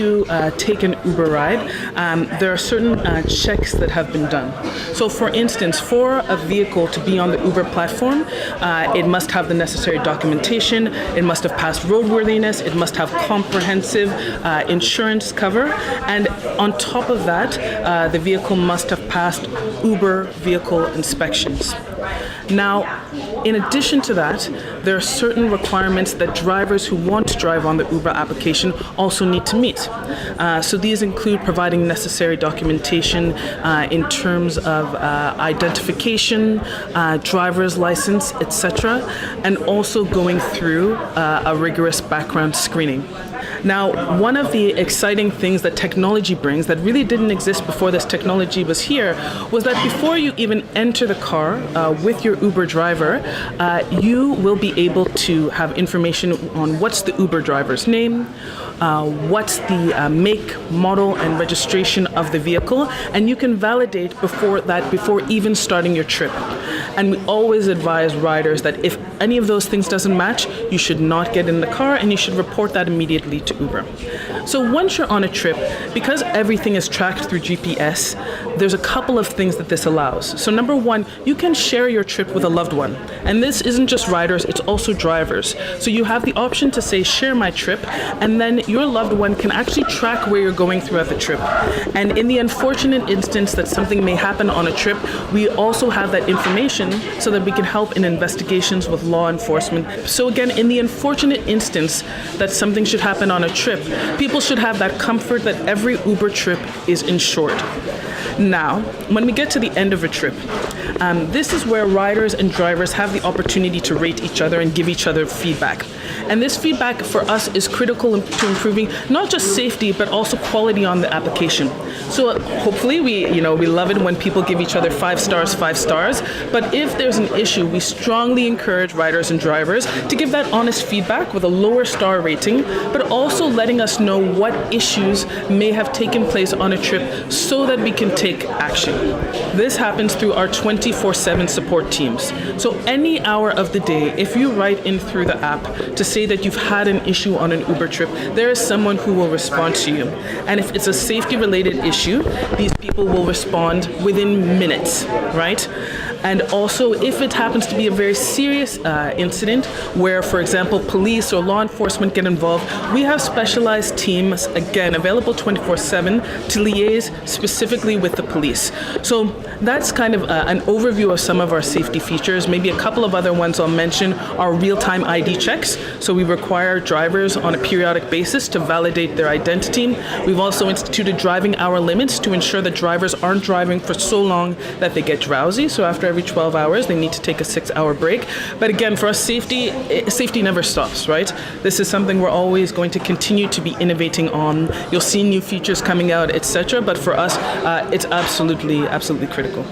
you take an Uber ride, there are certain checks that have been done. So for instance, for a vehicle to be on the Uber platform, it must have the necessary documentation, it must have passed roadworthiness, it must have comprehensive insurance cover, and on top of that, the vehicle must have passed Uber vehicle inspections. Now, in addition to that, there are certain requirements that drivers who want to drive on the Uber application also need to meet. So these include providing necessary documentation in terms of identification, driver's license, etc., and also going through a rigorous background screening. Now, one of the exciting things that technology brings that really didn't exist before this technology was here was that before you even enter the car with your Uber driver, you will be able to have information on what's the Uber driver's name, what's the make, model, and registration of the vehicle, and you can validate before even starting your trip. And we always advise riders that if any of those things doesn't match, you should not get in the car and you should report that immediately to Uber. So once you're on a trip, because everything is tracked through GPS, there's a couple of things that this allows. So number one, you can share your trip with a loved one. And this isn't just riders, it's also drivers. So you have the option to say, share my trip, and then your loved one can actually track where you're going throughout the trip. And in the unfortunate instance that something may happen on a trip, we also have that information so that we can help in investigations with law enforcement. So again, in the unfortunate instance that something should happen on a trip, people should have that comfort that every Uber trip is insured. Now, when we get to the end of a trip, this is where riders and drivers have the opportunity to rate each other and give each other feedback. And this feedback for us is critical to improving not just safety, but also quality on the application. So hopefully we love it when people give each other 5 stars, 5 stars. But if there's an issue, we strongly encourage riders and drivers to give that honest feedback with a lower star rating, but also letting us know what issues may have taken place on a trip so that we can take action. This happens through our 24/7 support teams. So any hour of the day, if you write in through the app to say that you've had an issue on an Uber trip, there is someone who will respond to you. And if it's a safety-related issue, these people will respond within minutes, right? And also, if it happens to be a very serious incident where, for example, police or law enforcement get involved, we have specialized teams, again, available 24/7 to liaise specifically with the police. So that's kind of an overview of some of our safety features. Maybe a couple of other ones I'll mention are real-time ID checks. So we require drivers on a periodic basis to validate their identity. We've also instituted driving hour limits to ensure that drivers aren't driving for so long that they get drowsy. So after every 12 hours, they need to take a 6-hour break. But again, for us, safety never stops, right? This is something we're always going to continue to be innovating on. You'll see new features coming out, etc. But for us, it's absolutely critical.